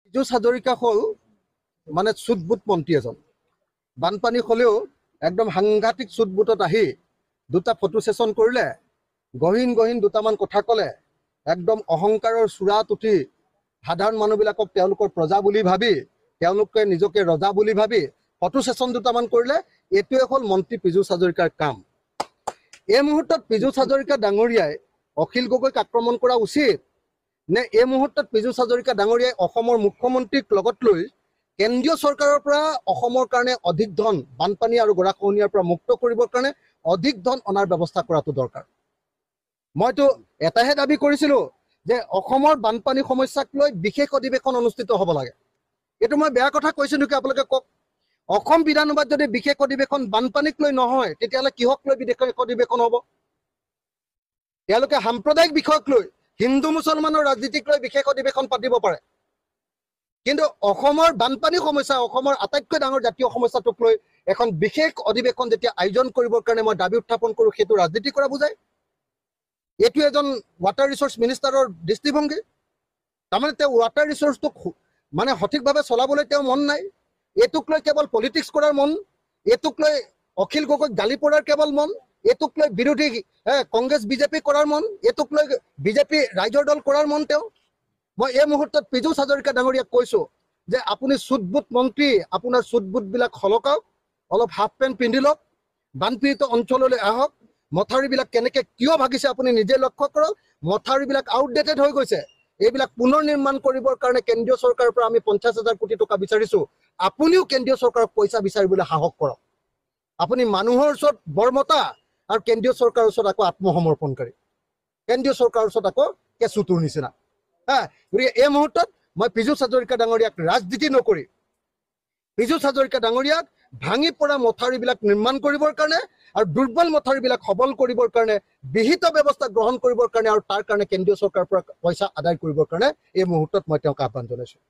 পীযুষ হাজৰিকা হ'ল মানে চুটবুট মন্ত্ৰী এজন। বানপানী হ'লেও একদম সাংঘাতিক চুটবুটত আহি দুটা ফটো ছেশ্যন কৰিলে, গহীন গহীন দুটামান কথা ক'লে, একদম অহংকাৰৰ চূড়াত উঠি সাধাৰণ মানুহবিলাকক তেওঁলোকৰ প্ৰজা বুলি ভাবি, তেওঁলোকে নিজকে ৰজা বুলি ভাবি ফটো ছেশ্যন দুটামান কৰিলে। এইটোৱে হ'ল মন্ত্ৰী পীযুষ হাজৰিকাৰ কাম। এই মুহূৰ্তত পীযুষ হাজৰিকা ডাঙৰীয়াই অখিল গগৈক আক্ৰমণ কৰা উচিত নে এই মুহূৰ্তত পীযুষ হাজৰিকা ডাঙৰীয়াই অসমৰ মুখ্যমন্ত্ৰীক লগত লৈ কেন্দ্ৰীয় চৰকাৰৰ পৰা অসমৰ কাৰণে অধিক ধন, বানপানী আৰু গৰাখহনীয়াৰ পৰা মুক্ত কৰিবৰ কাৰণে অধিক ধন অনাৰ ব্যৱস্থা কৰাটো দৰকাৰ। মইতো এটাহে দাবী কৰিছিলোঁ যে অসমৰ বানপানী সমস্যাক লৈ বিশেষ অধিৱেশন অনুষ্ঠিত হ'ব লাগে। এইটো মই বেয়া কথা কৈছোঁ নেকি আপোনালোকে কওক। অসম বিধানসভাত যদি বিশেষ অধিৱেশন বানপানীক লৈ নহয়, তেতিয়াহ'লে কিহক লৈ বিশেষ অধিৱেশন হ'ব? তেওঁলোকে সাম্প্ৰদায়িক বিষয়ক লৈ, হিন্দু মুছলমানৰ ৰাজনীতিক লৈ বিশেষ অধিৱেশন পাতিব পাৰে, কিন্তু অসমৰ বানপানী সমস্যা, অসমৰ আটাইতকৈ ডাঙৰ জাতীয় সমস্যাটোক লৈ এখন বিশেষ অধিৱেশন যেতিয়া আয়োজন কৰিবৰ কাৰণে মই দাবী উত্থাপন কৰোঁ, সেইটো ৰাজনীতি কৰা বুজায়। এইটো এজন ৱাটাৰ ৰিচোৰ্চ মিনিষ্টাৰৰ দৃষ্টিভংগী। তাৰমানে তেওঁ ৱাটাৰ ৰিচোৰ্চটোক মানে সঠিকভাৱে চলাবলৈ তেওঁ মন নাই। এইটোক লৈ কেৱল পলিটিক্স কৰাৰ মন, এইটোক লৈ অখিল গগৈক গালি পৰাৰ কেৱল মন, এইটোক লৈ বিৰোধী কংগ্ৰেছ বিজেপি কৰাৰ মন, এইটোক লৈ বিজেপি ৰাইজৰ দল কৰাৰ মন তেওঁ। মই এই মুহূৰ্তত পীযুষ হাজৰিকা ডাঙৰীয়াক কৈছোঁ যে আপুনি চুটবুট মন্ত্ৰী, আপোনাৰ চুটবুটবিলাক সলকাওক, অলপ হাফ পেণ্ট পিন্ধি লওক, বানপীড়িত অঞ্চললৈ আহক। মথাউৰিবিলাক কেনেকৈ কিয় ভাগিছে আপুনি নিজে লক্ষ্য কৰক। মথাউৰিবিলাক আউটডেটেড হৈ গৈছে। এইবিলাক পুনৰ নিৰ্মাণ কৰিবৰ কাৰণে কেন্দ্ৰীয় চৰকাৰৰ পৰা আমি 50,000 কোটি টকা বিচাৰিছোঁ। আপুনিও কেন্দ্ৰীয় চৰকাৰক পইচা বিচাৰিবলৈ সাহস কৰক। আপুনি মানুহৰ ওচৰত বৰমতা আৰু কেন্দ্ৰীয় চৰকাৰৰ ওচৰত আকৌ আত্মসমৰ্পণকাৰী, কেন্দ্ৰীয় চৰকাৰৰ ওচৰত আকৌ কেঁচুটোৰ নিচিনা। গতিকে এই মুহূৰ্তত মই পীযুষ হাজৰিকা ডাঙৰীয়াক ৰাজনীতি নকৰি পীযুষ হাজৰিকা ডাঙৰীয়াক ভাঙি পৰা মথাউৰিবিলাক নিৰ্মাণ কৰিবৰ কাৰণে আৰু দুৰ্বল মথাউৰিবিলাক সবল কৰিবৰ কাৰণে বিহিত ব্যৱস্থা গ্ৰহণ কৰিবৰ কাৰণে আৰু তাৰ কাৰণে কেন্দ্ৰীয় চৰকাৰৰ পৰা পইচা আদায় কৰিবৰ কাৰণে এই মুহূৰ্তত মই তেওঁক আহ্বান জনাইছোঁ।